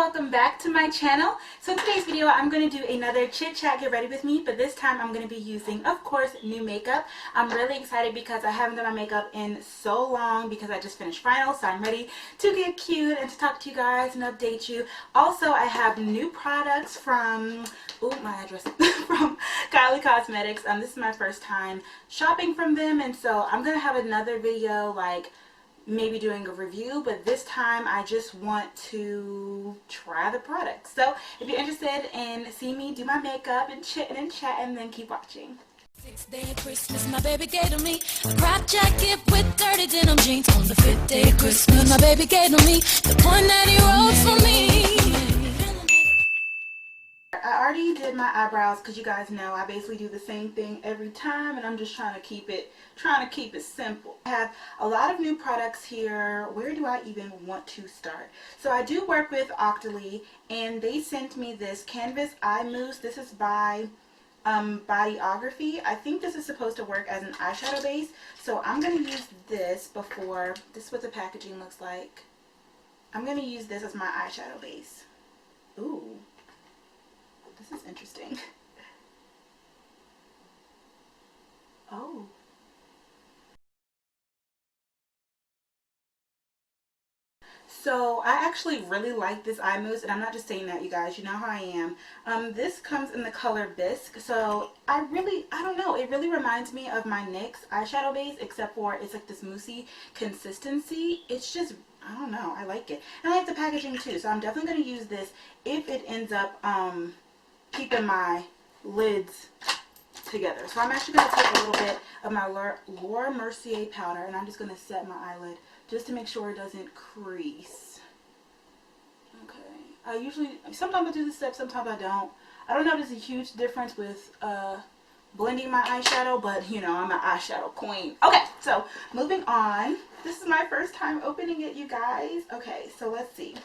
welcome back to my channel. So in today's video I'm going to do another chit chat get ready with me, but this time I'm going to be using, of course, new makeup. I'm really excited because I haven't done my makeup in so long because I just finished finals, so I'm ready to get cute and to talk to you guys and update you. Also, I have new products from my address from Kylie Cosmetics. This is my first time shopping from them, and so I'm going to have another video like maybe doing a review, but this time I just want to try the product. So if you're interested in seeing me do my makeup and chitting and chatting, then keep watching. 6th day of Christmas, my baby gave to me a crop jacket with dirty denim jeans. On the 5th day of Christmas, my baby gave to me the one that he wrote for me. I already did my eyebrows because you guys know I basically do the same thing every time, and I'm just trying to keep it simple. I have a lot of new products here. Where do I even want to start? So I do work with Octoly, and they sent me this canvas eye mousse. This is by Bodyography. I think this is supposed to work as an eyeshadow base, so I'm going to use this before. This is what the packaging looks like. I'm going to use this as my eyeshadow base. Ooh. This is interesting. Oh. So I actually really like this eye mousse, and I'm not just saying that, you guys. You know how I am. This comes in the color Bisque, so I don't know. It really reminds me of my NYX eyeshadow base, except for it's like this moussey consistency. It's just, I don't know. I like it. And I like the packaging too, so I'm definitely going to use this if it ends up keeping my lids together. So I'm actually going to take a little bit of my Laura Mercier powder, and I'm just going to set my eyelid just to make sure it doesn't crease. Okay. Sometimes I do this step, sometimes I don't. I don't know if there's a huge difference with blending my eyeshadow, but you know, I'm an eyeshadow queen. Okay, so moving on. This is my first time opening it, you guys. Okay, so let's see.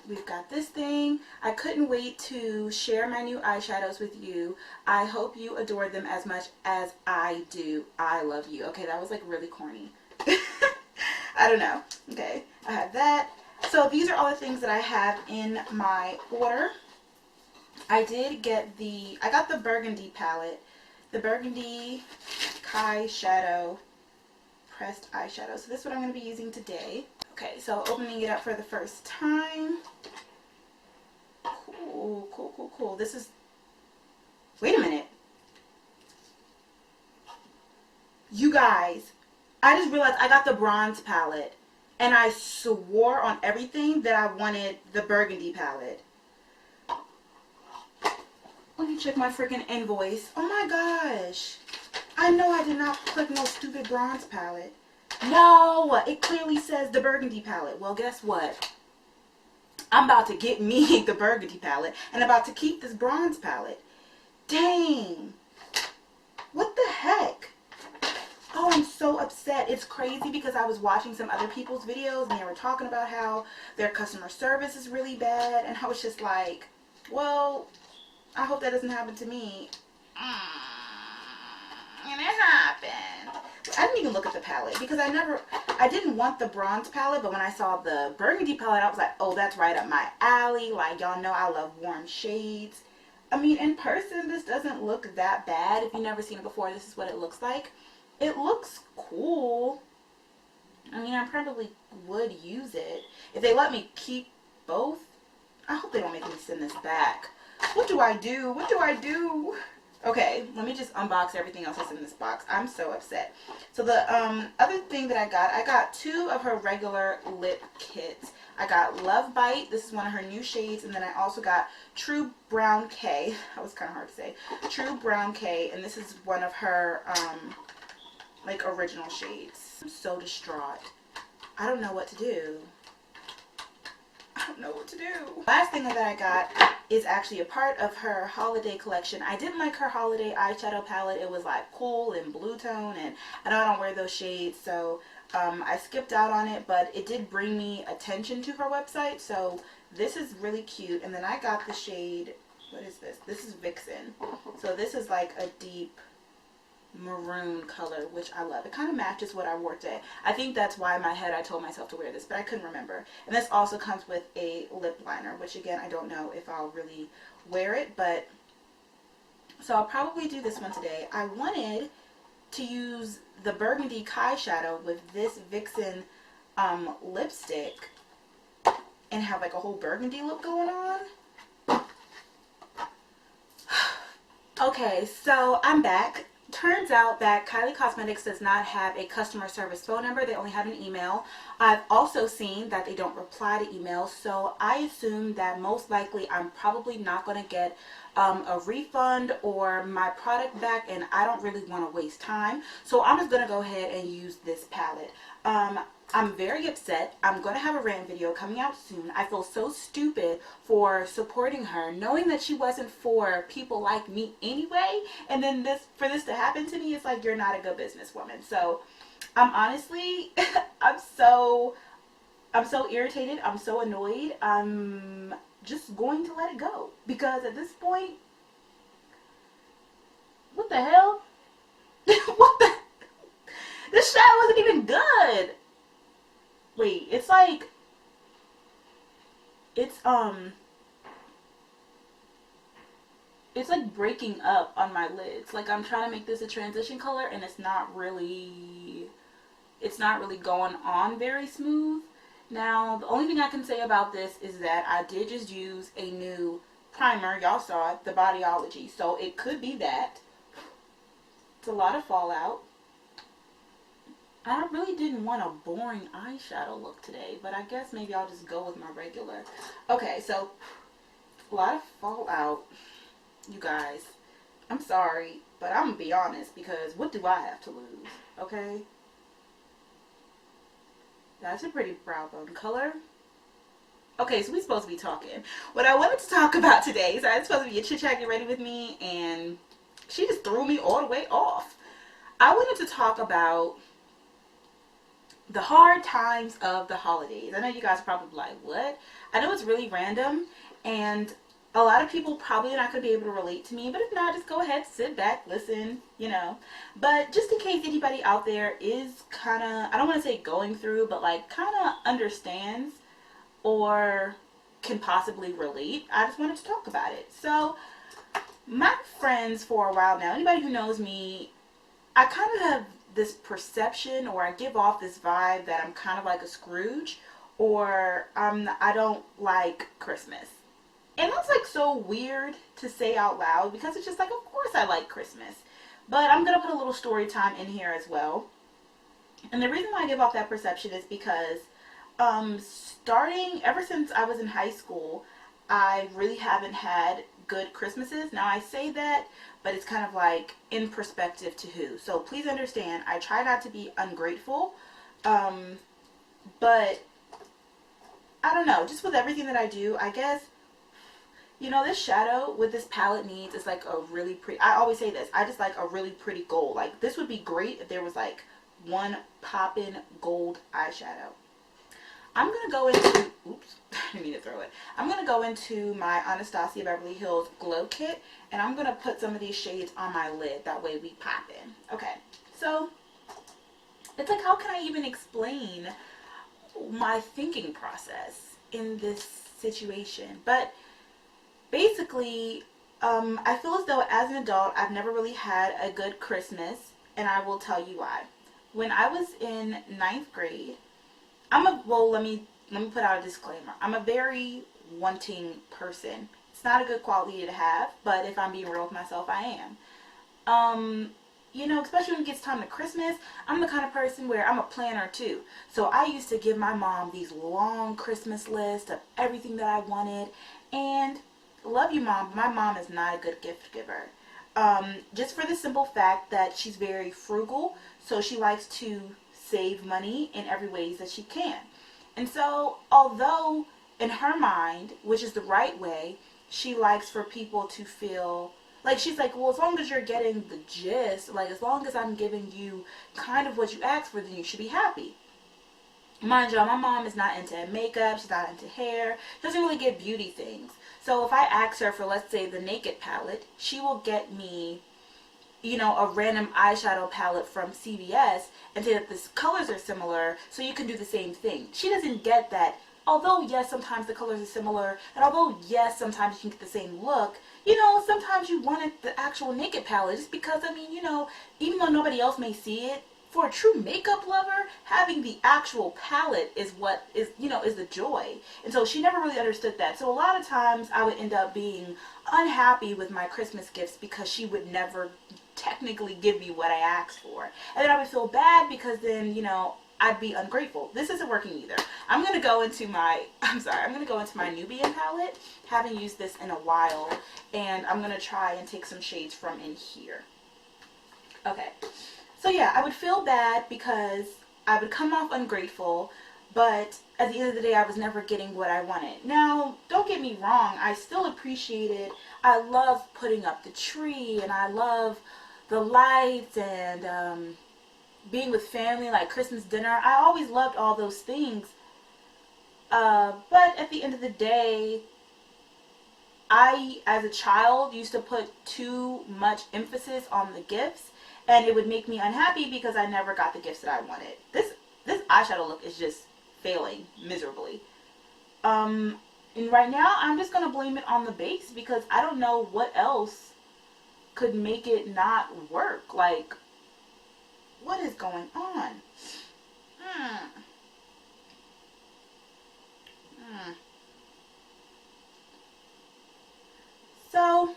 We've got this thing. I couldn't wait to share my new eyeshadows with you. I hope you adore them as much as I do. I love you. Okay, that was like really corny. I don't know. Okay, I have that. So these are all the things that I have in my order. I got the Burgundy palette. The Burgundy Kai Shadow Pressed Eyeshadow. So this is what I'm going to be using today. Okay, so opening it up for the first time. Cool, cool, cool, cool. This is, wait a minute. You guys, I just realized I got the bronze palette, and I swore on everything that I wanted the burgundy palette. Let me check my freaking invoice. Oh my gosh. I know I did not click no stupid bronze palette. No, it clearly says the burgundy palette. Well, guess what? I'm about to get me the burgundy palette and about to keep this bronze palette. Dang. What the heck? Oh, I'm so upset. It's crazy because I was watching some other people's videos and they were talking about how their customer service is really bad, and I was just like, well, I hope that doesn't happen to me. And it happened. I didn't even look at the palette because I didn't want the bronze palette, but when I saw the burgundy palette, I was like, oh, that's right up my alley. Like, y'all know I love warm shades. I mean, in person, this doesn't look that bad. If you've never seen it before, this is what it looks like. It looks cool. I mean, I probably would use it. If they let me keep both, I hope they don't make me send this back. What do I do? What do I do? Okay, let me just unbox everything else that's in this box. I'm so upset. So the other thing that I got 2 of her regular lip kits. I got Love Bite. This is one of her new shades. And then I also got True Brown K. That was kind of hard to say. True Brown K. And this is one of her like original shades. I'm so distraught. I don't know what to do. I don't know what to do. Last thing that I got is actually a part of her holiday collection. I didn't like her holiday eyeshadow palette. It was like cool and blue tone, and I know I don't wear those shades, so I skipped out on it, but it did bring me attention to her website, so this is really cute. And then I got the shade, what is this? This is Vixen. So this is like a deep maroon color, which I love. It kind of matches what I wore today. I think that's why in my head I told myself to wear this, but I couldn't remember. And this also comes with a lip liner, which again, I don't know if I'll really wear it, but so I'll probably do this one today. I wanted to use the burgundy eyeshadow with this Vixen lipstick and have like a whole burgundy look going on. Okay, so I'm back. Turns out that Kylie Cosmetics does not have a customer service phone number. They only have an email. I've also seen that they don't reply to emails, so I assume that most likely I'm probably not going to get a refund or my product back, and I don't really want to waste time. So I'm just going to go ahead and use this palette. I'm very upset. I'm going to have a rant video coming out soon. I feel so stupid for supporting her, knowing that she wasn't for people like me anyway. And then for this to happen to me, it's like, you're not a good businesswoman. So I'm honestly, I'm so irritated. I'm so annoyed. I'm just going to let it go. Because at this point, what the hell? What the? This shadow wasn't even good. Wait, it's like, it's like breaking up on my lids. Like I'm trying to make this a transition color and it's not really going on very smooth. Now, the only thing I can say about this is that I did just use a new primer. Y'all saw it, the Bodyology. So it could be that. It's a lot of fallout. I really didn't want a boring eyeshadow look today, but I guess maybe I'll just go with my regular. Okay, so a lot of fallout, you guys. I'm sorry, but I'm gonna be honest, because what do I have to lose? Okay, that's a pretty brow bone color. Okay, so we're supposed to be talking. What I wanted to talk about today, so I was supposed to be a chit chat, get ready with me, and she just threw me all the way off. I wanted to talk about the hard times of the holidays. I know you guys are probably like, what? I know it's really random, and a lot of people probably are not going to be able to relate to me, but if not, just go ahead, sit back, listen, you know. But just in case anybody out there is kind of, I don't want to say going through, but like kind of understands or can possibly relate, I just wanted to talk about it. So my friends for a while now, anybody who knows me, I kind of have this perception, or I give off this vibe that I'm kind of like a Scrooge, or I don't like Christmas. And that's like so weird to say out loud, because it's just like, of course I like Christmas. But I'm going to put a little story time in here as well. And the reason why I give off that perception is because starting ever since I was in high school, I really haven't had good Christmases. Now I say that, but it's kind of like in perspective to who. So please understand, I try not to be ungrateful, but I don't know, just with everything that I do, I guess, you know, this shadow with this palette needs is like a really pretty, I always say this, I just like a really pretty gold. Like this would be great if there was like one poppin' gold eyeshadow. I'm going to go into, oops, I didn't mean to throw it. I'm going to go into my Anastasia Beverly Hills Glow Kit, and I'm going to put some of these shades on my lid. That way we pop in. Okay, so it's like, how can I even explain my thinking process in this situation? But basically, I feel as though as an adult, I've never really had a good Christmas, and I will tell you why. When I was in 9th grade, well, let me put out a disclaimer. I'm a very wanting person. It's not a good quality to have, but if I'm being real with myself, I am. You know, especially when it gets time to Christmas, I'm the kind of person where I'm a planner too. So I used to give my mom these long Christmas lists of everything that I wanted. And love you, Mom, but my mom is not a good gift giver. Just for the simple fact that she's very frugal, so she likes to save money in every way that she can. And so, although in her mind, which is the right way, she likes for people to feel like, she's like, well, as long as you're getting the gist, like as long as I'm giving you kind of what you asked for, then you should be happy. Mind you, my mom is not into makeup, she's not into hair, she doesn't really get beauty things. So if I ask her for, let's say, the Naked palette, she will get me, you know, a random eyeshadow palette from CVS and say that the colors are similar so you can do the same thing. She doesn't get that. Although, yes, sometimes the colors are similar, and although, yes, sometimes you can get the same look, you know, sometimes you wanted the actual naked palette just because, I mean, you know, even though nobody else may see it, for a true makeup lover, having the actual palette is what is, you know, is the joy. And so she never really understood that. So a lot of times I would end up being unhappy with my Christmas gifts because she would never technically give me what I asked for. And then I would feel bad because then, you know, I'd be ungrateful. This isn't working either. I'm going to go into my, I'm going to go into my Nubian palette. Haven't used this in a while. And I'm going to try and take some shades from in here. Okay. So yeah, I would feel bad because I would come off ungrateful, but at the end of the day, I was never getting what I wanted. Now, don't get me wrong, I still appreciate it. I love putting up the tree, and I love the lights, and being with family, like Christmas dinner. I always loved all those things. But at the end of the day, I, as a child, used to put too much emphasis on the gifts. And it would make me unhappy because I never got the gifts that I wanted. This eyeshadow look is just failing miserably. And right now, I'm just going to blame it on the base because I don't know what else could make it not work. Like, what is going on? So,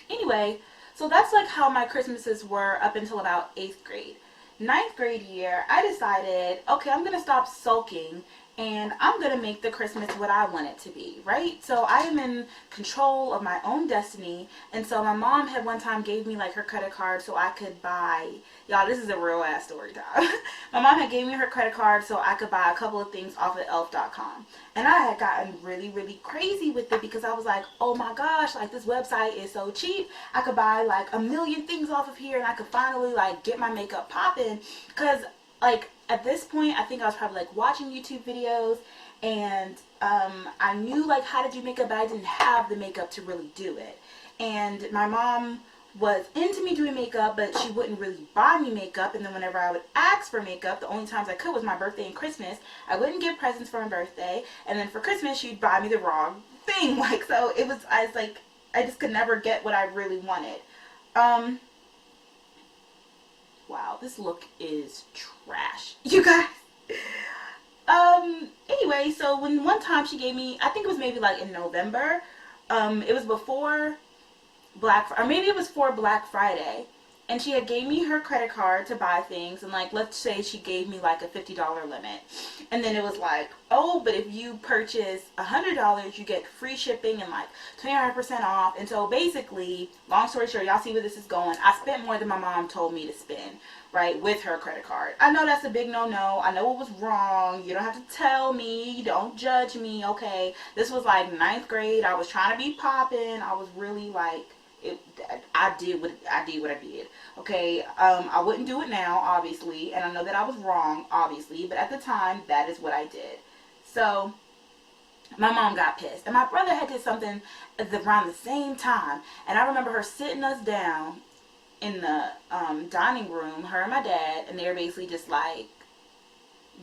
anyway, so that's like how my Christmases were up until about 8th grade. 9th grade year, I decided, okay, I'm going to stop sulking and I'm going to make the Christmas what I want it to be, right? So I am in control of my own destiny. And so my mom had one time gave me like her credit card so I could buy, y'all, this is a real ass story time. My mom had gave me her credit card so I could buy a couple of things off of elf.com. And I had gotten really, really crazy with it because I was like, oh my gosh, like this website is so cheap. I could buy like a million things off of here and I could finally like get my makeup popping. Because like at this point, I think I was probably like watching YouTube videos and I knew like how to do makeup, but I didn't have the makeup to really do it. And my mom was into me doing makeup, but she wouldn't really buy me makeup. And then whenever I would ask for makeup, the only times I could was my birthday and Christmas. I wouldn't get presents for my birthday, and then for Christmas she'd buy me the wrong thing. Like, so it was, I was like, I just could never get what I really wanted. Wow, this look is trash, you guys. Anyway, so when one time she gave me, I think it was maybe like in November, it was before or maybe it was for Black Friday, and she had gave me her credit card to buy things, and like, let's say she gave me like a $50 limit, and then it was like, oh, but if you purchase $100, you get free shipping and like 25% off. And so basically, long story short, y'all see where this is going, I spent more than my mom told me to spend, right, with her credit card. I know that's a big no-no. I know it was wrong. You don't have to tell me. Don't judge me, okay? This was like 9th grade. I was trying to be popping. I was really like, I did what I did. Okay, I wouldn't do it now, obviously, and I know that I was wrong, obviously, but at the time, that is what I did. So my mom got pissed, and my brother had did something around the same time, and I remember her sitting us down in the dining room, her and my dad, and they were basically just like,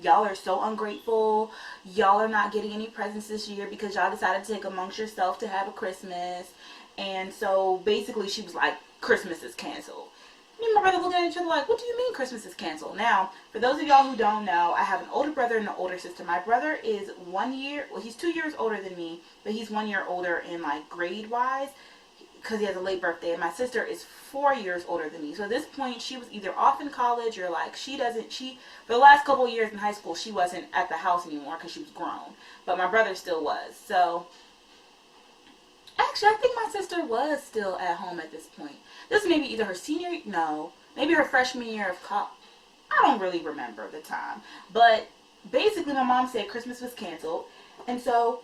y'all are so ungrateful. Y'all are not getting any presents this year because y'all decided to take amongst yourself to have a Christmas. And so basically she was like, Christmas is canceled. Me and my brother looked at each other like, what do you mean Christmas is canceled? Now, for those of y'all who don't know, I have an older brother and an older sister. My brother is 1 year, well, he's 2 years older than me, but he's 1 year older in like grade wise because he has a late birthday. And my sister is 4 years older than me. So at this point, she was either off in college or like for the last couple of years in high school, she wasn't at the house anymore because she was grown. But my brother still was. So actually, I think my sister was still at home at this point. This may be either her maybe her freshman year of college. I don't really remember the time. But basically, my mom said Christmas was canceled. And so,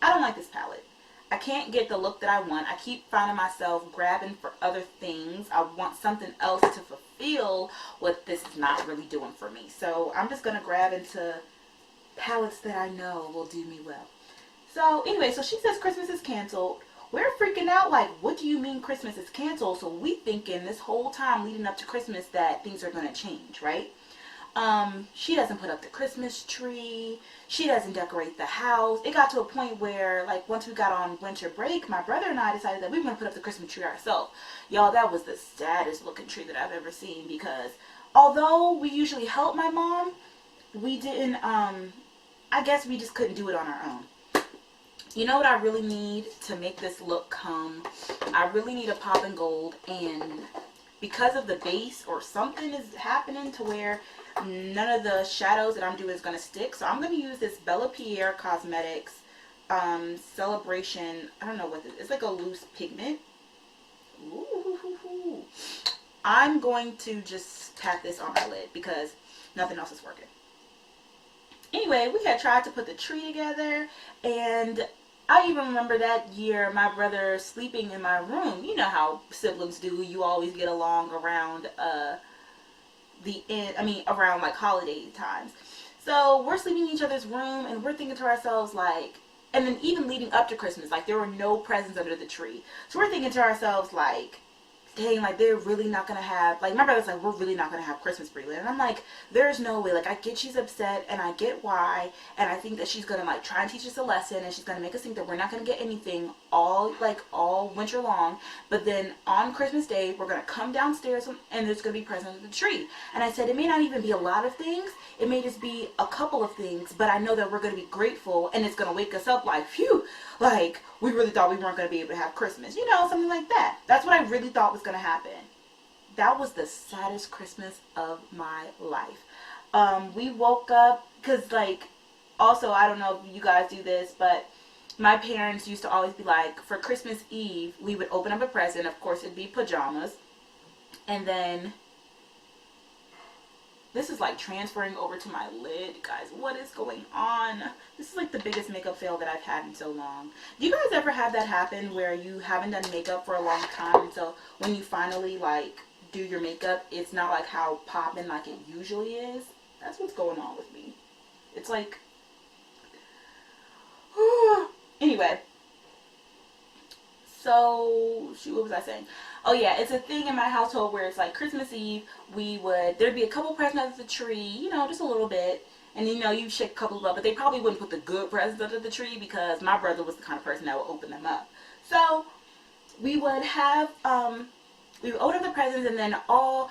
I don't like this palette. I can't get the look that I want. I keep finding myself grabbing for other things. I want something else to fulfill what this is not really doing for me. So, I'm just going to grab into palettes that I know will do me well. So anyway, so she says Christmas is canceled, we're freaking out like, what do you mean Christmas is canceled? So we thinking this whole time leading up to Christmas that things are going to change, right? She doesn't put up the Christmas tree. She doesn't decorate the house. It got to a point where, like, once we got on winter break, my brother and I decided that we were going to put up the Christmas tree ourselves. Y'all, that was the saddest looking tree that I've ever seen, because although we usually help my mom, we didn't, I guess we just couldn't do it on our own. You know what I really need to make this look come? I really need a pop and gold, and because of the base or something is happening to where none of the shadows that I'm doing is going to stick. So I'm going to use this Bella Pierre Cosmetics Celebration. I don't know what this is. It's like a loose pigment. Ooh. I'm going to just tap this on my lid because nothing else is working. Anyway, we had tried to put the tree together, and I even remember that year my brother sleeping in my room. You know how siblings do. You always get along around around like holiday times. So we're sleeping in each other's room, and we're thinking to ourselves like, and then even leading up to Christmas, like there were no presents under the tree. So we're thinking to ourselves like, dang, like they're really not gonna have, like my brother's like, we're really not gonna have Christmas, Brelynn. And I'm like, there's no way. Like I get she's upset, and I get why, and I think that she's gonna like try and teach us a lesson, and she's gonna make us think that we're not gonna get anything all winter long. But then on Christmas Day, we're gonna come downstairs and there's gonna be presents under the tree. And I said, it may not even be a lot of things. It may just be a couple of things, but I know that we're gonna be grateful, and it's gonna wake us up like, phew, like we really thought we weren't gonna be able to have Christmas, you know, something like that. That's what I really thought was gonna happen. That was the saddest Christmas of my life. We woke up, because like, also I don't know if you guys do this, but my parents used to always be like, for Christmas Eve we would open up a present. Of course it'd be pajamas, and then this is like transferring over to my lid, guys. What is going on? This is like the biggest makeup fail that I've had in so long. Do you guys ever have that happen where you haven't done makeup for a long time, and so when you finally like do your makeup, it's not like how poppin' like it usually is? That's what's going on with me. It's like, anyway. So, shoot, what was I saying? Oh yeah, it's a thing in my household where it's like Christmas Eve, there'd be a couple presents under the tree, you know, just a little bit. And you know, you shake a couple up, but they probably wouldn't put the good presents under the tree because my brother was the kind of person that would open them up. So, we would have, we would open up the presents, and then all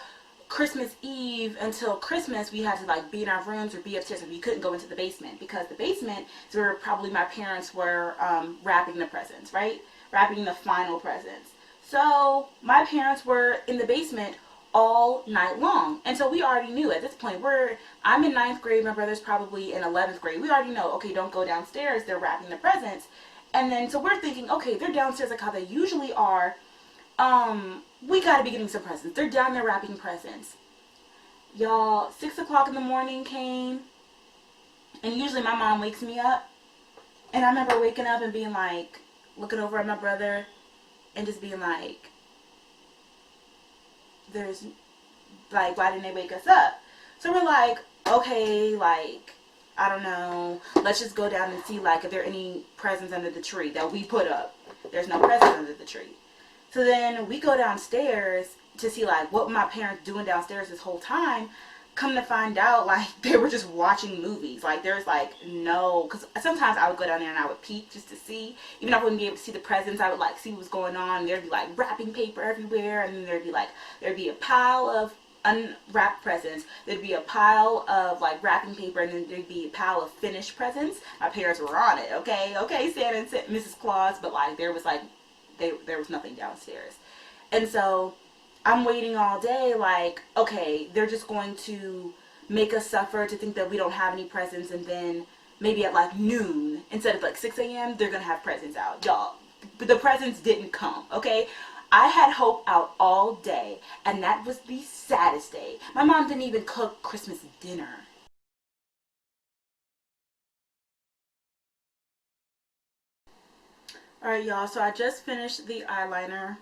Christmas Eve until Christmas, we had to like be in our rooms or be upstairs, and we couldn't go into the basement because the basement is where probably my parents were wrapping the presents, right? Wrapping the final presents. So my parents were in the basement all night long, and so we already knew at this point, I'm in 9th grade, my brother's probably in 11th grade. We already know, okay, don't go downstairs, they're wrapping the presents. And then so we're thinking, okay, they're downstairs like how they usually are. We gotta be getting some presents. They're down there wrapping presents. Y'all, 6 o'clock in the morning came, and usually my mom wakes me up, and I remember waking up and being like, looking over at my brother and just being like, there's like, why didn't they wake us up? So we're like, okay, like, I don't know, let's just go down and see like if there are any presents under the tree that we put up. There's no presents under the tree. So then we go downstairs to see like what my parents doing downstairs this whole time. Come to find out, like, they were just watching movies. Like, there's like no, because sometimes I would go down there and I would peek just to see. Even if I wouldn't be able to see the presents, I would like see what was going on. There'd be like wrapping paper everywhere, and then there'd be a pile of unwrapped presents. There'd be a pile of like wrapping paper, and then there'd be a pile of finished presents. My parents were on it, okay, Santa and Mrs. Claus, but like there was nothing downstairs. And so I'm waiting all day like, okay, they're just going to make us suffer to think that we don't have any presents, and then maybe at like noon, instead of like 6 a.m., they're going to have presents out. Y'all, the presents didn't come, okay? I had hope out all day, and that was the saddest day. My mom didn't even cook Christmas dinner. Alright, y'all, so I just finished the eyeliner.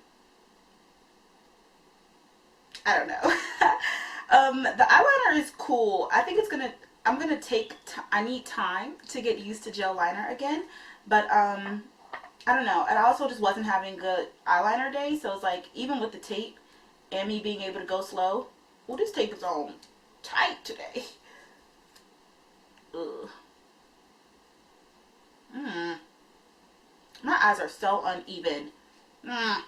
I don't know. The eyeliner is cool. I think I'm gonna take, I need time to get used to gel liner again, but I don't know. And I also just wasn't having a good eyeliner day. So it's like, even with the tape and me being able to go slow. Well, this tape is on tight today. Ugh. My eyes are so uneven. I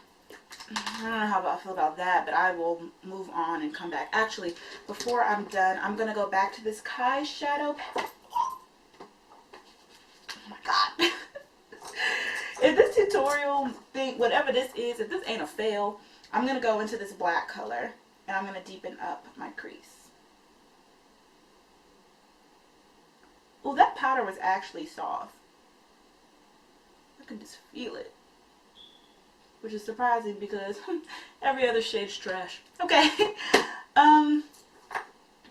don't know how I feel about that, but I will move on and come back. Actually, before I'm done, I'm going to go back to this Kai shadow palette. Oh my god. If this tutorial thing, whatever this is, if this ain't a fail, I'm going to go into this black color and I'm going to deepen up my crease. Oh, that powder was actually soft. I can just feel it. Which is surprising because every other shade's trash. Okay.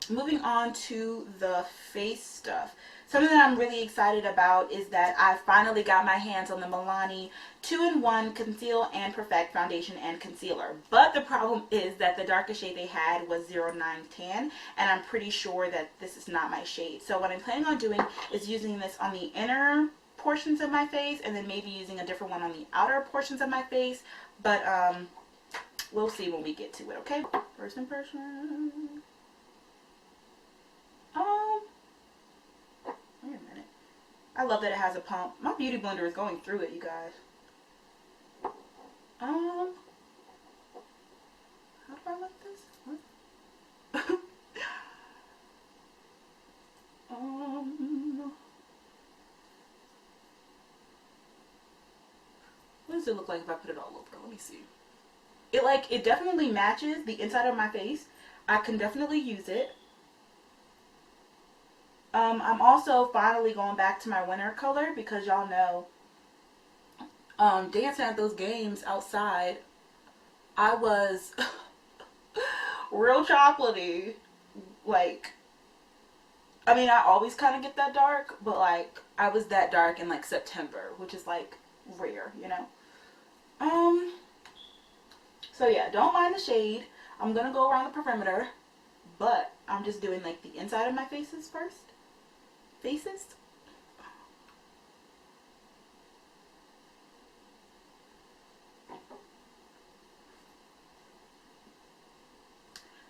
Moving on to the face stuff. Something that I'm really excited about is that I finally got my hands on the Milani 2-in-1 Conceal and Perfect Foundation and Concealer. But the problem is that the darkest shade they had was 0910, and I'm pretty sure that this is not my shade. So what I'm planning on doing is using this on the inner portions of my face, and then maybe using a different one on the outer portions of my face. But we'll see when we get to it, okay? First impression. Wait a minute. I love that it has a pump. My beauty blender is going through it, you guys. How do I like this? What? What does it look like if I put it all over? Let me see. It definitely matches the inside of my face. I can definitely use it. I'm also finally going back to my winter color because y'all know, dancing at those games outside, I was real chocolatey. Like, I mean, I always kind of get that dark, but like, I was that dark in like September, which is like rare, you know? So yeah, don't mind the shade. I'm gonna go around the perimeter, but I'm just doing like the inside of my faces first.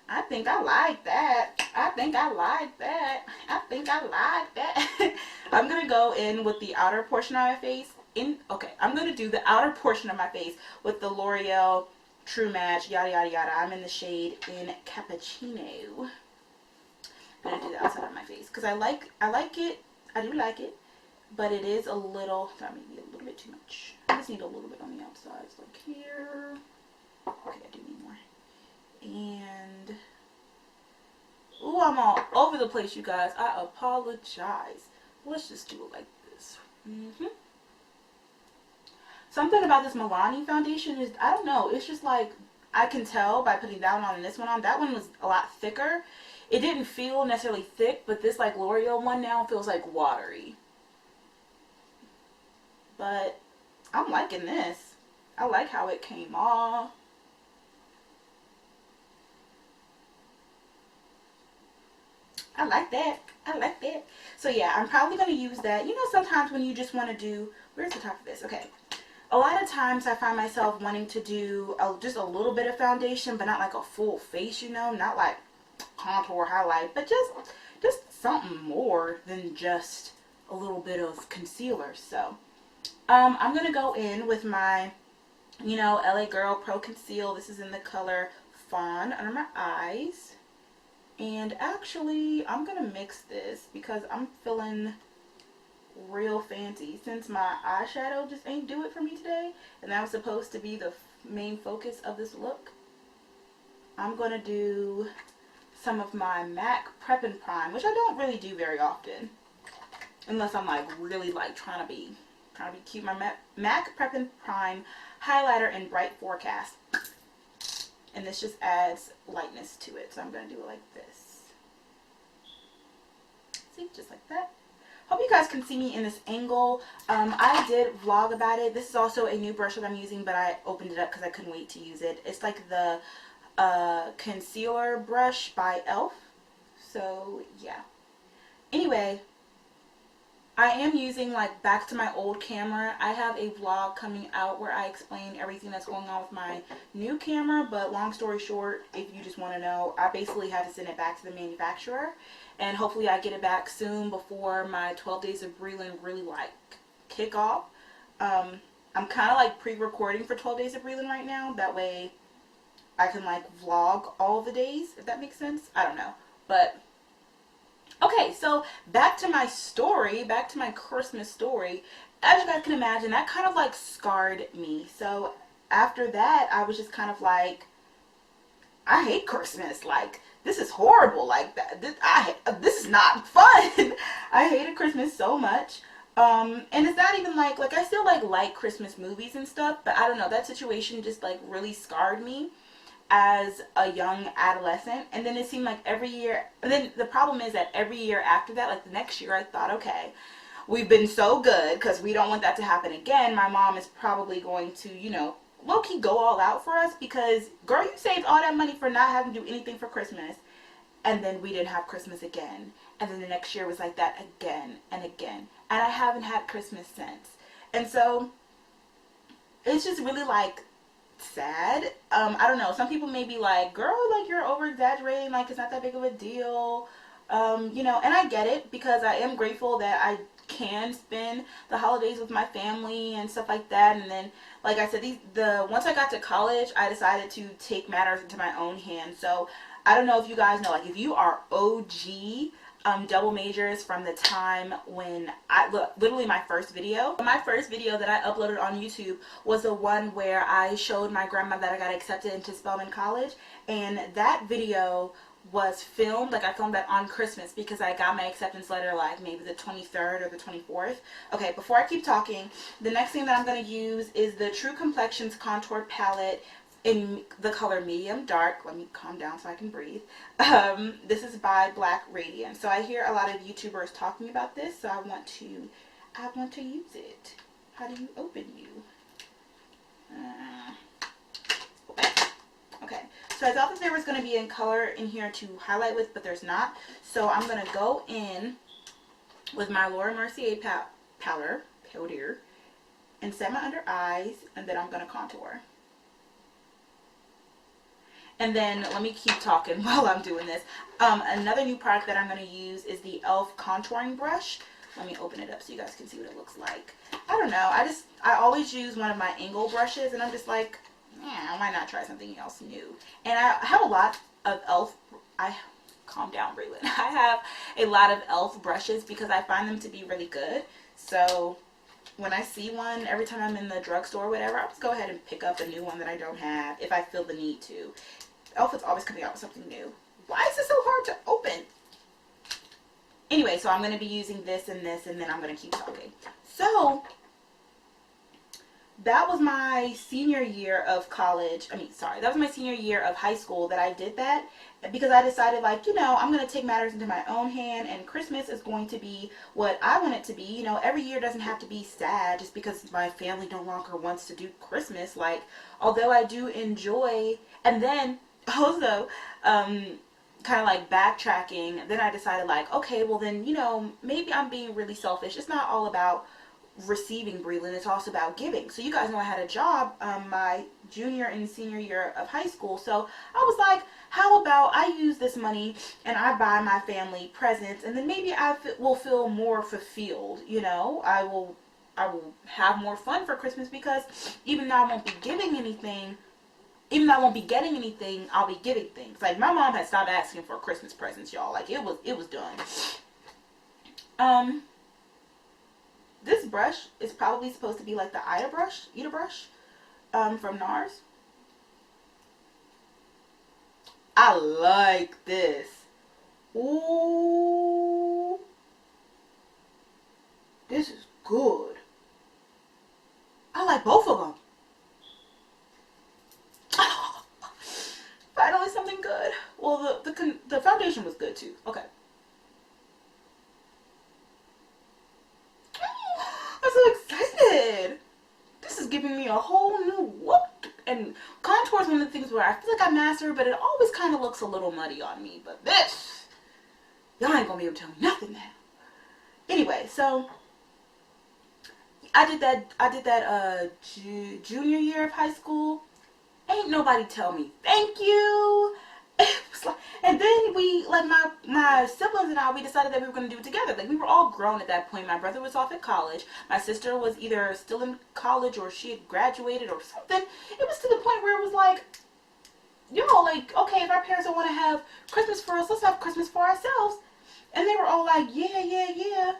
I think I like that. I think I like that. I think I like that. I'm going to go in with the outer portion of my face. Okay, I'm going to do the outer portion of my face with the L'Oreal True Match, yada, yada, yada. I'm in the shade in Cappuccino. I'm going to do the outside of my face because I like it. I do like it, but it is a little, that may be a little bit too much. I just need a little bit on the outside, so like here. Okay, I do need more. And, ooh, I'm all over the place, you guys. I apologize. Let's just do it like this. Something about this Milani foundation is, I don't know, it's just like, I can tell by putting that one on and this one on. That one was a lot thicker. It didn't feel necessarily thick, but this like L'Oreal one now feels like watery. But I'm liking this. I like how it came off. I like that. I like that. So yeah, I'm probably going to use that. You know, sometimes when you just want to do, where's the top of this? Okay. A lot of times I find myself wanting to do just a little bit of foundation, but not like a full face, you know, not like contour, highlight, but just something more than just a little bit of concealer. So I'm going to go in with my, you know, LA Girl Pro Conceal. This is in the color Fawn under my eyes. And actually, I'm going to mix this because I'm feeling real fancy. Since my eyeshadow just ain't do it for me today, and that was supposed to be the main focus of this look, I'm going to do some of my MAC Prep and Prime, which I don't really do very often. Unless I'm like really like trying to be cute. My MAC Prep and Prime highlighter in Bright Forecast. And this just adds lightness to it. So I'm going to do it like this. See, just like that. Hope you guys can see me in this angle. I did vlog about it. This is also a new brush that I'm using, but I opened it up because I couldn't wait to use it. It's like the concealer brush by e.l.f. So, yeah. Anyway, I am using like back to my old camera. I have a vlog coming out where I explain everything that's going on with my new camera, but long story short, if you just want to know, I basically had to send it back to the manufacturer, and hopefully I get it back soon before my 12 days of Brelynn really like kick off. I'm kind of like pre-recording for 12 days of Brelynn right now, that way I can like vlog all the days, if that makes sense. I don't know, but okay, so back to my story, back to my Christmas story. As you guys can imagine, that kind of like scarred me. So after that, I was just kind of like, I hate Christmas. Like, this is horrible. Like, this is not fun. I hated Christmas so much. And it's not even like I still like Christmas movies and stuff, but I don't know, that situation just like really scarred me as a young adolescent. And then it seemed like every year, and then the problem is that every year after that, like the next year, I thought, okay, we've been so good because we don't want that to happen again. My mom is probably going to, you know, low-key go all out for us because, girl, you saved all that money for not having to do anything for Christmas. And then we didn't have Christmas again. And then the next year was like that again and again. And I haven't had Christmas since. And so it's just really like sad. I don't know, some people may be like, girl, like you're over exaggerating, like it's not that big of a deal, you know, and I get it because I am grateful that I can spend the holidays with my family and stuff like that. And then like I said, once I got to college, I decided to take matters into my own hands. So I don't know if you guys know, like if you are OG double majors from the time when literally my first video that I uploaded on YouTube was the one where I showed my grandma that I got accepted into Spelman College, and that video was filmed, like I filmed that on Christmas because I got my acceptance letter like maybe the 23rd or the 24th. Okay, before I keep talking, the next thing that I'm going to use is the True Complexions Contour Palette in the color medium dark. Let me calm down so I can breathe. This is by Black Radiance. So I hear a lot of YouTubers talking about this, so I want to use it. How do you open you? Okay. So I thought that there was going to be a color in here to highlight with, but there's not. So I'm going to go in with my Laura Mercier powder and set my under eyes, and then I'm going to contour. And then let me keep talking while I'm doing this. Another new product that I'm going to use is the e.l.f. contouring brush. Let me open it up so you guys can see what it looks like. I don't know. I always use one of my angle brushes, and I'm just like, yeah, why not try something else new? And I have a lot of e.l.f. Calm down, Brelynn. I have a lot of e.l.f. brushes because I find them to be really good. So when I see one, every time I'm in the drugstore or whatever, I'll just go ahead and pick up a new one that I don't have if I feel the need to. e.l.f. is always coming out with something new. Why is it so hard to open? Anyway, so I'm going to be using this, and then I'm going to keep talking. So that was my senior year of college. That was my senior year of high school that I did that, because I decided, like, you know, I'm going to take matters into my own hand, and Christmas is going to be what I want it to be. You know, every year doesn't have to be sad just because my family no longer wants to do Christmas. Like, although I do enjoy, and then also, kind of like backtracking, then I decided, like, okay, well then, you know, maybe I'm being really selfish. It's not all about receiving, Brelynn, it's also about giving. So you guys know I had a job my junior and senior year of high school, so I was like, how about I use this money and I buy my family presents, and then maybe I will feel more fulfilled. You know, I will have more fun for Christmas, because even though I won't be giving anything, even though I won't be getting anything, I'll be giving things. Like, my mom had stopped asking for Christmas presents, y'all. Like, it was done. This brush is probably supposed to be like the Ida brush, from NARS. I like this. Ooh. This is good. I like both of them. Finally something good. Well, the foundation was good too. Okay. I'm so excited. This is giving me a whole new look. And contour is one of the things where I feel like I master, but it always kind of looks a little muddy on me. But this, y'all ain't gonna be able to tell me nothing now. Anyway, so I did that junior year of high school. Ain't nobody tell me thank you. It was like, and then we, like, my siblings and I, we decided that we were going to do it together. Like, we were all grown at that point. My brother was off at college. My sister was either still in college or she had graduated or something. It was to the point where it was like, yo, like, okay, if our parents don't want to have Christmas for us, let's have Christmas for ourselves. And they were all like, yeah, yeah, yeah.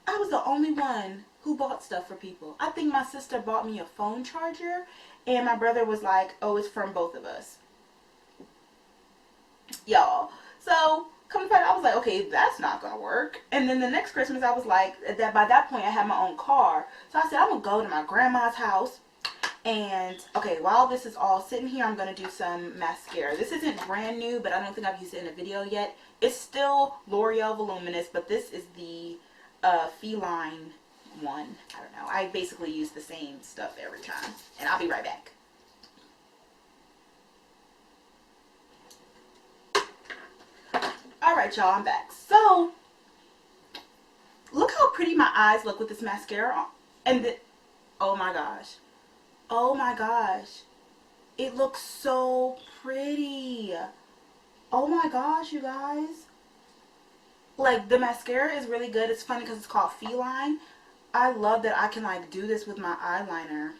I was the only one who bought stuff for people. I think my sister bought me a phone charger, and my brother was like, oh, it's from both of us. Y'all. So, come to find out, I was like, okay, that's not gonna work. And then the next Christmas, I was like, that by that point, I had my own car. So I said, I'm gonna go to my grandma's house. And, okay, while this is all sitting here, I'm gonna do some mascara. This isn't brand new, but I don't think I've used it in a video yet. It's still L'Oreal Voluminous, but this is the Feline one. I don't know. I basically use the same stuff every time. And I'll be right back. Alright, y'all, I'm back. So, look how pretty my eyes look with this mascara on. And oh my gosh. Oh my gosh. It looks so pretty. Oh my gosh, you guys. Like, the mascara is really good. It's funny because it's called Feline. I love that I can, like, do this with my eyeliner.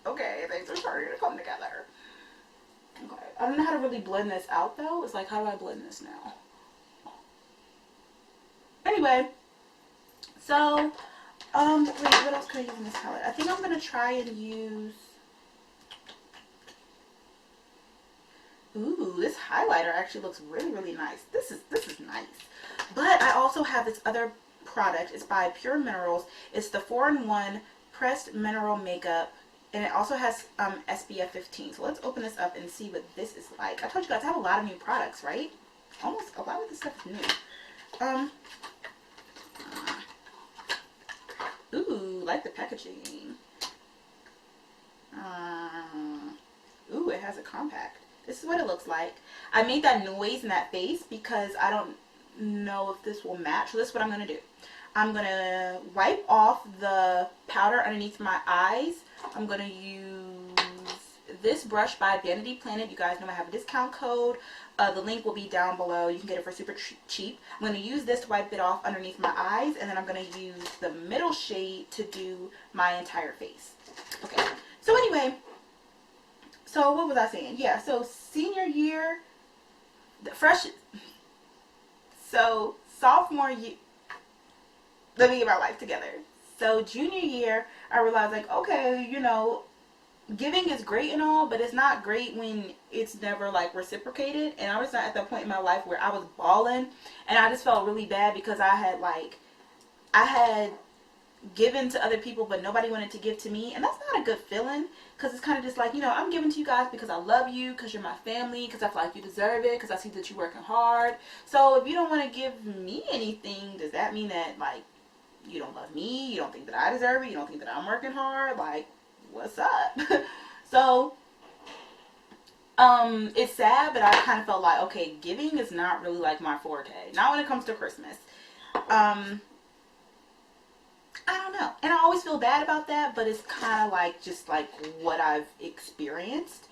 Okay, things are starting to come together. Okay, I don't know how to really blend this out, though. It's like, how do I blend this now? Anyway, so, wait, what else can I use in this palette? I think I'm going to try and use, ooh, this highlighter actually looks really, really nice. This is nice. But I also have this other product. It's by Pure Minerals. It's the 4-in-1 Pressed Mineral Makeup. And it also has SPF 15. So let's open this up and see what this is like. I told you guys I have a lot of new products, right? Almost a lot of this stuff is new. Ooh, like the packaging. Ooh, it has a compact. This is what it looks like. I made that noise in that face because I don't know if this will match. So this is what I'm going to do. I'm going to wipe off the powder underneath my eyes. I'm going to use this brush by Vanity Planet. You guys know I have a discount code. The link will be down below. You can get it for super cheap. I'm going to use this to wipe it off underneath my eyes. And then I'm going to use the middle shade to do my entire face. Okay. So anyway, so what was I saying? Yeah, so senior year, so sophomore year, let me get my life together. So junior year, I realized, like, okay, you know, giving is great and all, but it's not great when it's never, like, reciprocated. And I was at that point in my life where I was balling, and I just felt really bad because I had given to other people, but nobody wanted to give to me. And that's not a good feeling, because it's kind of just like, you know, I'm giving to you guys because I love you, because you're my family, because I feel like you deserve it, because I see that you're working hard. So if you don't want to give me anything, does that mean that, like, you don't love me? You don't think that I deserve it? You don't think that I'm working hard? Like, what's up? So, it's sad, but I kind of felt like, okay, giving is not really like my forte. Not when it comes to Christmas. I don't know. And I always feel bad about that, but it's kind of like, just like what I've experienced.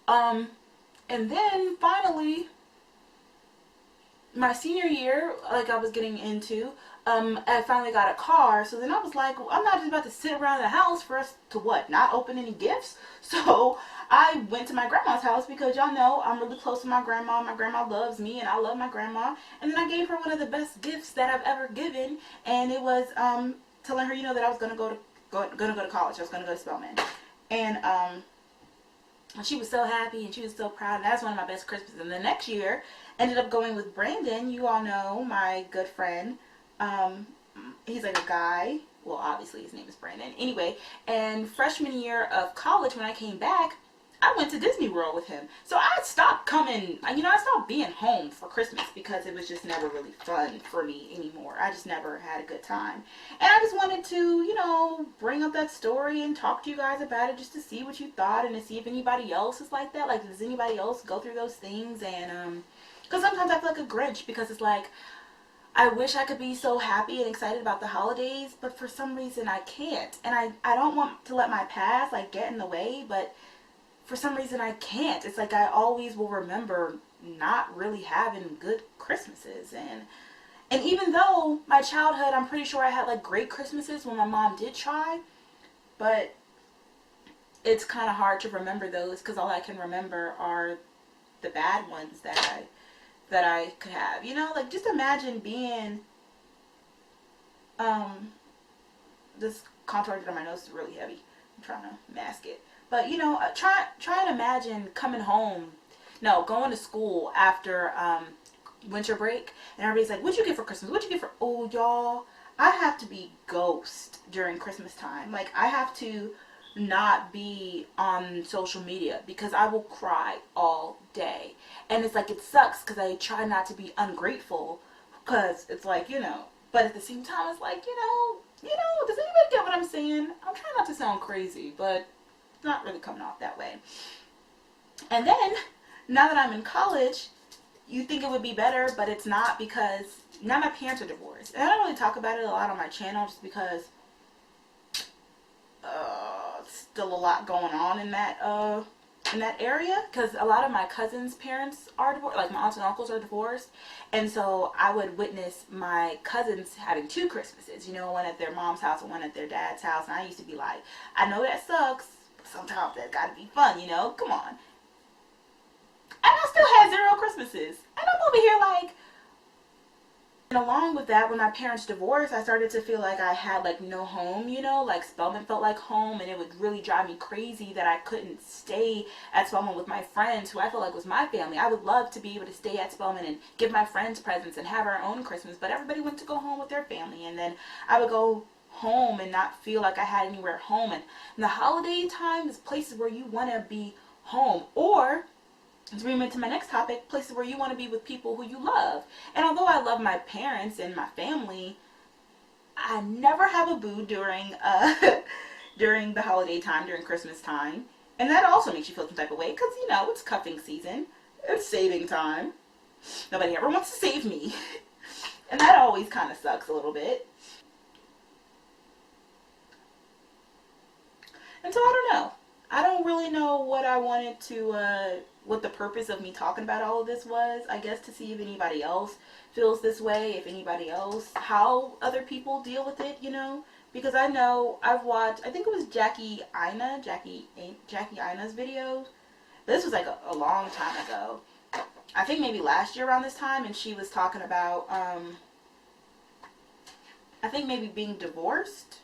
And then finally, my senior year, like I was getting into, I finally got a car. So then I was like, well, I'm not just about to sit around the house for us to what? Not open any gifts? So I went to my grandma's house because y'all know I'm really close to my grandma. My grandma loves me and I love my grandma. And then I gave her one of the best gifts that I've ever given. And it was telling her, you know, that I was going to go to college. I was going to go to Spelman. And she was so happy and she was so proud. And that's one of my best Christmases. And the next year, ended up going with Brandon. You all know, my good friend. He's like a guy. Well, obviously his name is Brandon. Anyway, and freshman year of college, when I came back, I went to Disney World with him. So I stopped coming, you know, I stopped being home for Christmas because it was just never really fun for me anymore. I just never had a good time. And I just wanted to, you know, bring up that story and talk to you guys about it just to see what you thought and to see if anybody else is like that. Like, does anybody else go through those things? And, because sometimes I feel like a Grinch because it's like, I wish I could be so happy and excited about the holidays, but for some reason I can't. And I don't want to let my past like get in the way, but for some reason I can't. It's like I always will remember not really having good Christmases. And even though my childhood, I'm pretty sure I had like great Christmases when my mom did try, but it's kind of hard to remember those because all I can remember are the bad ones that I could have. You know, like just imagine being, this contour on my nose is really heavy. I'm trying to mask it. But you know, try and imagine coming home, no, going to school after winter break, and everybody's like, what'd you get for Christmas? What'd you get for, oh y'all, I have to be ghost during Christmas time. Like I have to not be on social media because I will cry all day. And it's like, it sucks because I try not to be ungrateful because it's like, you know, but at the same time it's like, you know, does anybody get what I'm saying? I'm trying not to sound crazy, but it's not really coming off that way. And then now that I'm in college, you think it would be better, but it's not, because now my parents are divorced. And I don't really talk about it a lot on my channel just because still a lot going on in that area, because a lot of my cousins' parents are divorced, like my aunts and uncles are divorced, and so I would witness my cousins having two Christmases, you know, one at their mom's house and one at their dad's house, and I used to be like, I know that sucks, but sometimes that gotta be fun, you know, come on. And I still had 0 Christmases, and I'm over here like, and along with that, when my parents divorced, I started to feel like I had like no home, you know, like Spelman felt like home, and it would really drive me crazy that I couldn't stay at Spelman with my friends who I felt like was my family. I would love to be able to stay at Spelman and give my friends presents and have our own Christmas, but everybody went to go home with their family, and then I would go home and not feel like I had anywhere home. And in the holiday time is places where you want to be home, or to bring me to my next topic, places where you want to be with people who you love. And although I love my parents and my family, I never have a boo during during the holiday time, during Christmas time. And that also makes you feel some type of way, because, you know, it's cuffing season. It's saving time. Nobody ever wants to save me. And that always kind of sucks a little bit. And so I don't know. I don't really know what I wanted to, what the purpose of me talking about all of this was. I guess to see if anybody else feels this way, if anybody else, how other people deal with it, you know. Because I know I've watched, I think it was Jackie Ina's videos. This was like a long time ago. I think maybe last year around this time, and she was talking about, I think maybe being divorced.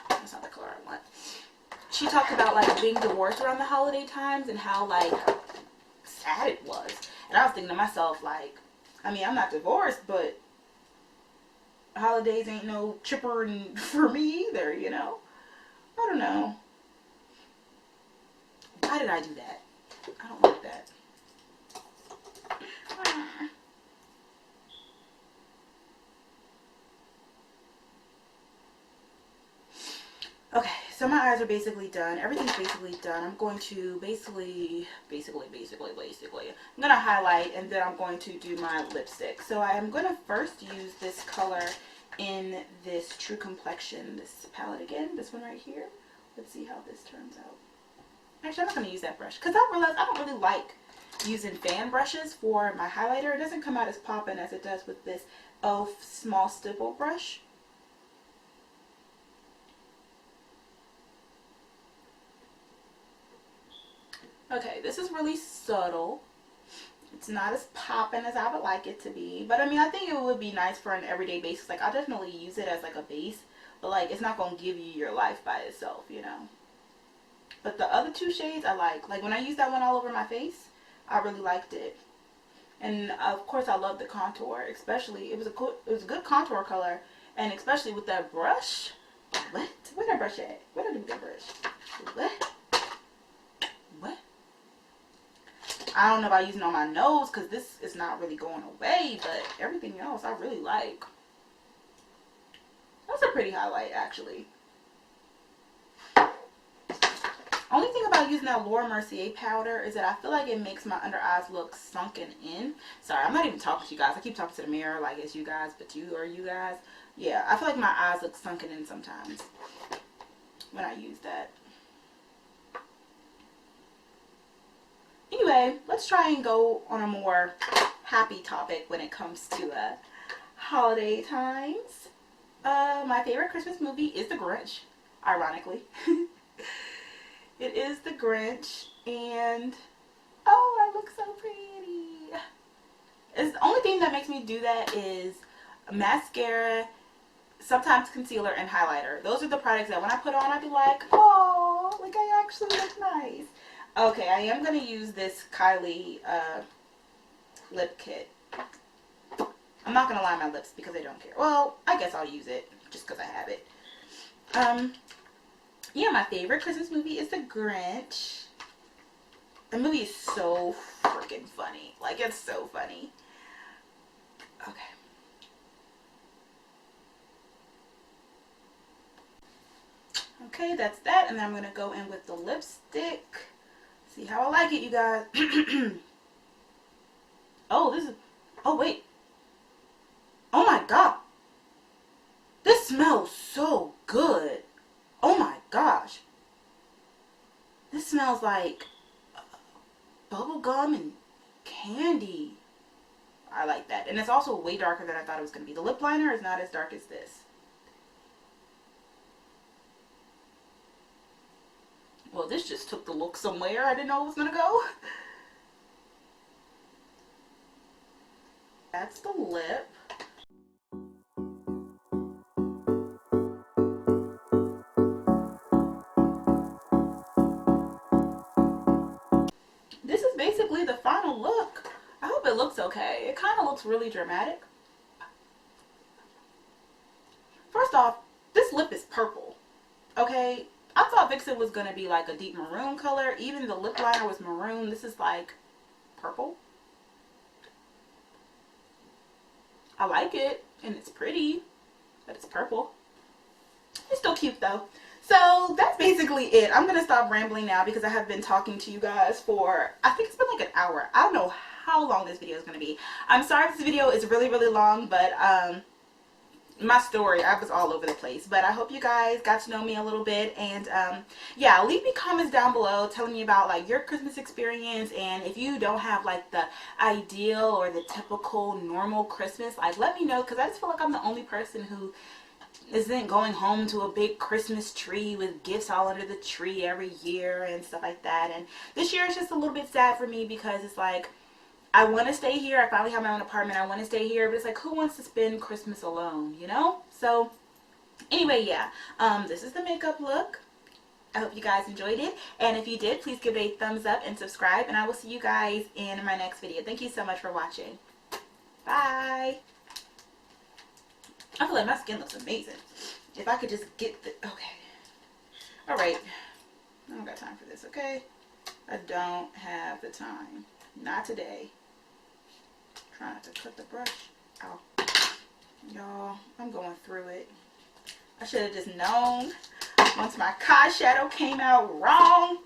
That's not the color I want. She talked about like being divorced around the holiday times and how like sad it was. And I was thinking to myself, like, I mean, I'm not divorced, but holidays ain't no chipper for me either, you know. I don't know. Why did I do that? I don't like that. Okay, so my eyes are basically done. Everything's basically done. I'm going to basically, I'm going to highlight, and then I'm going to do my lipstick. So I am going to first use this color in this True Complexion, this palette again, this one right here. Let's see how this turns out. Actually, I'm not going to use that brush, because I realized I don't really like using fan brushes for my highlighter. It doesn't come out as poppin' as it does with this e.l.f. small stipple brush. Okay, this is really subtle. It's not as poppin' as I would like it to be. But I mean, I think it would be nice for an everyday basis. Like, I'll definitely use it as like a base. But like, it's not going to give you your life by itself, you know. But the other two shades I like. Like, when I used that one all over my face, I really liked it. And of course, I love the contour. Especially, it was a good contour color. And especially with that brush. What? Where'd that brush at? What did I do with that brush? What? I don't know about using it on my nose, because this is not really going away, but everything else I really like. That's a pretty highlight, actually. Only thing about using that Laura Mercier powder is that I feel like it makes my under eyes look sunken in. Sorry, I'm not even talking to you guys. I keep talking to the mirror like it's you guys, but you guys. Yeah, I feel like my eyes look sunken in sometimes when I use that. Anyway, let's try and go on a more happy topic when it comes to holiday times. My favorite Christmas movie is The Grinch, ironically. It is The Grinch, and oh, I look so pretty. It's the only thing that makes me do that is mascara, sometimes concealer, and highlighter. Those are the products that when I put on, I'd be like, oh, like I actually look nice. Okay, I am going to use this Kylie lip kit. I'm not going to line my lips because I don't care. Well, I guess I'll use it just because I have it. Yeah, my favorite Christmas movie is The Grinch. The movie is so freaking funny. Like, it's so funny. Okay. Okay, that's that. And then I'm going to go in with the lipstick. See how I like it, you guys. Oh, this is... Oh, wait. Oh, my God. This smells so good. Oh, my gosh. This smells like bubble gum and candy. I like that. And it's also way darker than I thought it was going to be. The lip liner is not as dark as this. Well, this just took the look somewhere I didn't know it was going to go. That's the lip. This is basically the final look. I hope it looks okay. It kind of looks really dramatic. First off, this lip is purple. Okay? I thought Vixen was going to be like a deep maroon color. Even the lip liner was maroon. This is like purple. I like it. And it's pretty. But it's purple. It's still cute though. So that's basically it. I'm going to stop rambling now because I have been talking to you guys for, I think it's been like an hour. I don't know how long this video is going to be. I'm sorry if this video is really, really long, but my story, I was all over the place. But I hope you guys got to know me a little bit. And yeah, leave me comments down below telling me about like your Christmas experience. And if you don't have like the ideal or the typical normal Christmas, like let me know, because I just feel like I'm the only person who isn't going home to a big Christmas tree with gifts all under the tree every year and stuff like that. And this year is just a little bit sad for me because it's like, I want to stay here. I finally have my own apartment. I want to stay here. But it's like, who wants to spend Christmas alone, you know? So, anyway, yeah. This is the makeup look. I hope you guys enjoyed it. And if you did, please give it a thumbs up and subscribe. And I will see you guys in my next video. Thank you so much for watching. Bye. I feel like my skin looks amazing. If I could just get the... Okay. Alright. I don't got time for this, okay? I don't have the time. Not today. Try not to cut the brush. Ow. Y'all, I'm going through it. I should have just known once my eyeshadow came out wrong.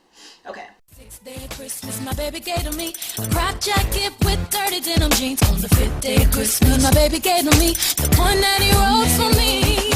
Okay. 6th day of Christmas, my baby gave to me a crop jacket with dirty denim jeans. On the 5th day of Christmas, my baby gave to me the one that he wrote for me.